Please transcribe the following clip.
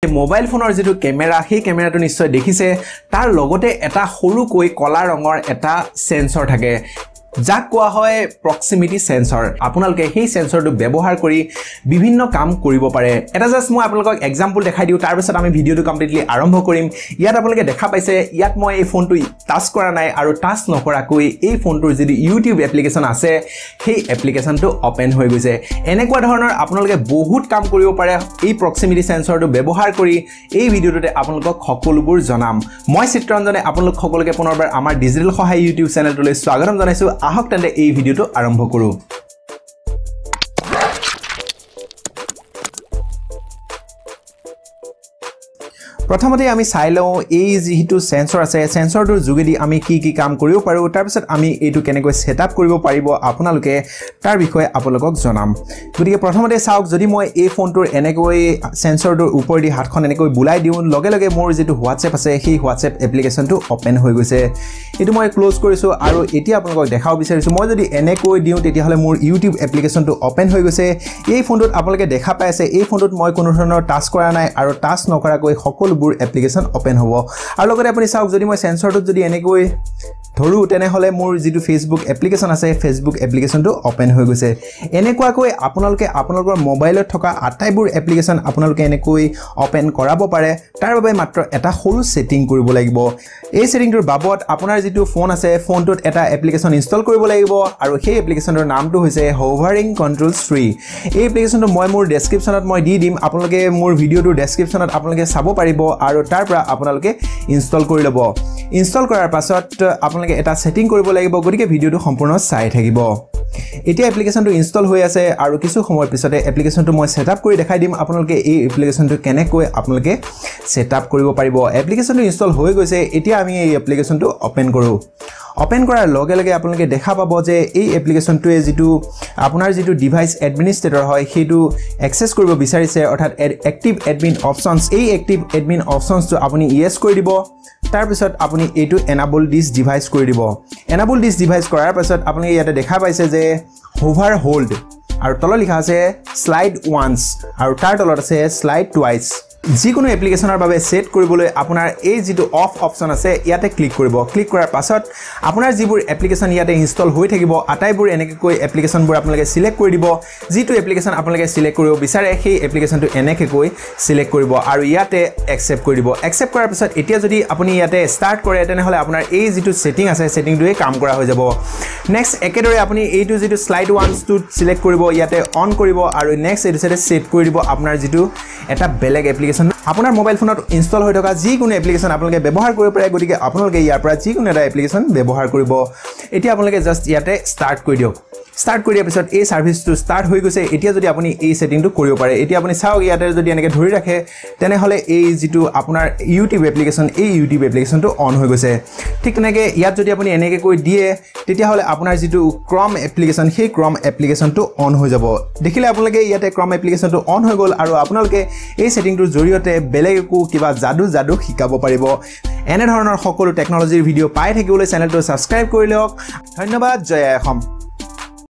mobile ফোনৰ যেটো camera সেই ক্যামেৰাটো নিশ্চয় দেখিছে তাৰ লগতে এটা সৰুকৈ কলা ৰঙৰ এটা সেন্সৰ থাকে যাক কোৱা হয় প্ৰক্সিমিটি সেন্সৰ আপোনালোকে সেই সেন্সৰটো ব্যৱহাৰ কৰি বিভিন্ন কাম কৰিব পাৰে এটা জাস্ট মই আপোনালোকক এক্সাম্পল দেখাই দিও তাৰ পিছত আমি ভিডিওটো কমপ্লিটলি আৰম্ভ কৰিম ইয়াত আপোনালোকে দেখা পাইছে ইয়াত মই এই ফোনটো টাচ কৰা নাই আৰু টাচ নকৰাকৈ এই ফোনটোৰ যদি ইউটিউব এপ্লিকেশন আছে সেই এপ্লিকেশনটো ওপেন হৈ গৈছে এনেকুৱা ধৰণৰ আপোনালোকে বহুত কাম কৰিব পাৰে এই প্ৰক্সিমিটি সেন্সৰটো ব্যৱহাৰ কৰি এই ভিডিওটোতে আপোনালোকক সকলোবোৰ জনাম মই চিত্ৰঞ্জনে আপোনালোক সকলোকে পুনৰবাৰ আমাৰ ডিজিটেল সহায় ইউটিউব চেনেলটোলৈ স্বাগতম জনাইছো আহক তেন্তে এই ভিডিওটো আৰম্ভ কৰো প্ৰথমতে আমি চাই লও এই যেটো সেন্সৰ আছে সেন্সৰটোৰ যোগেদি আমি কি কাম কৰিব পাৰো তাৰ পিছত আমি এইটো কেনেকৈ সেটআপ কৰিব পাৰিব আপোনালোকে তাৰ বিষয়ে আপোনালোকক জনাম গতিকে প্ৰথমতে চাওক যদি মই এই ফোনটোৰ এনেকৈ সেন্সৰটোৰ ওপৰেদি হাতখন এনেকৈ বুলাই দিও লগে লগে মোৰ যেটো WhatsApp আছে সেই WhatsApp এপ্লিকেশনটো ওপেন হৈ গৈছে এটো মই ক্লোজ কৰিছো আৰু এতিয়া আপোনালোকক দেখাও বিচাৰিছো মই যদি এনেকৈ দিও তেতিয়া হলে মোৰ YouTube এপ্লিকেশনটো ওপেন হৈ গৈছে এই ফোনটোত আপোনালোকে দেখা পাইছে এই ফোনটোত মই কোনো ধৰণৰ টাচ কৰা নাই আৰু টাচ নকৰাকৈ সকলো এপ্লিকেশন ওপেন হ'ব আৰু লগতে আপুনি চাওক যদি মই সেন্সৰটো যদি এনেকৈ ধৰু তেনে হলে মোৰ যেটো ফেসবুক এপ্লিকেশন আছে ফেসবুক এপ্লিকেশনটো ওপেন হৈ গৈছে এনেকুৱাকৈ আপোনালোকে আপোনালোকৰ মোবাইলত থকা আটাইবোৰ এপ্লিকেশন আপোনালোকে এনেকৈ ওপেন কৰাব পাৰে তাৰ বাবে মাত্ৰ এটা সৰু সেটিং কৰিব লাগিব এই সেটিংটোৰ বাবদ আপোনাৰ যেটো ফোন আছে ফোনটোত এটা এপ্লিকেশন ইনষ্টল কৰিব লাগিব আৰু সেই এপ্লিকেশনৰ নামটো হৈছে হোভাৰিং কন্ট্ৰোল 3 এই এপ্লিকেশনটো মই মোৰ ডেসক্ৰিপচনত মই দি দিম আপোনালোকে মোৰ ভিডিওটোৰ ডেসক্ৰিপচনত আপোনালোকে চাব পাৰিব আৰু তাৰ পৰা আপোনালোকে ইনষ্টল কৰি লব ইনষ্টল কৰাৰ পাছত আপোনালোকে এটা সেটিং কৰিব লাগিব গতিকে ভিডিওটো সম্পূৰ্ণ চাই থাকিব এতিয়া এপ্লিকেশনটো ইনষ্টল হৈ আছে আৰু কিছু সময়ৰ পিছতে এপ্লিকেশনটো মই সেটআপ কৰি দেখাই দিম আপোনালোকে এই এপ্লিকেশনটো কেনেকৈ আপোনালোকে সেটআপ কৰিব পাৰিব এপ্লিকেশনটো ইনষ্টল হৈ গৈছে এতিয়া আমি এই এপ্লিকেশনটো ওপেন কৰো ওপেন কৰাৰ লগে লগে আপোনালোকে দেখা পাব যে এই এপ্লিকেশনটোৱে যেটো আপোনাৰ যেটো ডিভাইস এডমিনিষ্ট্ৰেটৰ হয় হেতু এক্সেস কৰিব বিচাৰিছে অৰ্থাৎ এক্টিভ এডমিন অপচনস এই এক্টিভ এডমিন অপচনসটো আপুনি ইয়েস কৰি দিব তাৰ পিছত আপুনি এটো এনেবল দিস ডিভাইস কৰি দিব এনেবল দিস ডিভাইস কৰাৰ পাছত আপুনি ইয়াতে দেখা পাইছে যে হোভাৰ হোল্ড আৰু তলত লিখা আছে স্লাইড ওয়ান্স আৰু তাৰ তলত আছে স্লাইড টুৱাইস যিকোনো এপ্লিকেশনৰ বাবে সেট কৰিবলৈ আপোনাৰ এই যেটো অফ অপচন আছে ইয়াতে ক্লিক কৰিব ক্লিক কৰাৰ পাছত আপোনাৰ যিবোৰ এপ্লিকেশন ইয়াতে ইনষ্টল হৈ থাকিব আটাইবোৰ এনেকৈ এপ্লিকেশনবোৰ আপোনালোকে সিলেক্ট কৰি দিব যেটো এপ্লিকেশন আপোনালোকে সিলেক্ট কৰিব বিচাৰে সেই এপ্লিকেশনটো এনেকৈ সিলেক্ট কৰিব আৰু ইয়াতে একসেপ্ট কৰি দিব একসেপ্ট কৰাৰ পিছত এতিয়া যদি আপুনি ইয়াতে স্টাৰ্ট কৰে তেনে হলে আপোনাৰ এই যেটো সেটিং আছে সেটিংটোৱে কাম কৰা হৈ যাব নেক্সট একেদৰে আপুনি এইটো যেটো স্লাইড ওয়ান্সটো সিলেক্ট কৰিব ইয়াতে অন কৰিব আৰু নেক্সট এটো সেট সেট কৰি দিব আপোনাৰ যেটো এটা বেলেগ এপ্লিকেশন আপোনাৰ মোবাইল ফোনত ইনষ্টল হৈ থকা যিকোনো এপ্লিকেশন আপোনালোকে ব্যৱহাৰ কৰিব পাৰে গতিকে আপোনালোকে ইয়াৰ পৰা যিকোনো এটা এপ্লিকেশন ব্যৱহাৰ কৰিব এতিয়া আপোনালোকে জাস্ট ইয়াতে স্টাৰ্ট কৰি দিয়ক স্টাৰ্ট কৰিয়াৰ পিছত এই সাৰ্ভিসটো স্টাৰ্ট হৈ গৈছে এতিয়া যদি আপুনি এই সেটিংটো কৰিব পাৰে এতিয়া আপুনি চাওক ইয়াতে যদি এনেকৈ ধৰি ৰাখে তেনে হলে এই যেটো আপোনাৰ ইউটিউব এপ্লিকেশন এই ইউটিউব এপ্লিকেশনটো অন হৈ গৈছে ঠিক তেনেকৈ ইয়াত যদি আপুনি এনেকৈ কৈ দিয়ে তেতিয়া হলে আপোনাৰ যেটো ক্ৰম এপ্লিকেশন সেই ক্ৰম এপ্লিকেশনটো অন হৈ যাব দেখিলে আপোনালোকে ইয়াতে ক্ৰম এপ্লিকেশনটো অন হৈ গল আৰু আপোনালোকে এই সেটিংটোৰ জৰিয়তে বেলেগকো কিবা জাদু শিকাব পাৰিব এনে ধৰণৰ সকলো টেকনলজিৰ ভিডিও পাই থাকিবলৈ চেনেলটো সাবস্ক্ৰাইব কৰি লওক ধন্যবাদ জয় অসম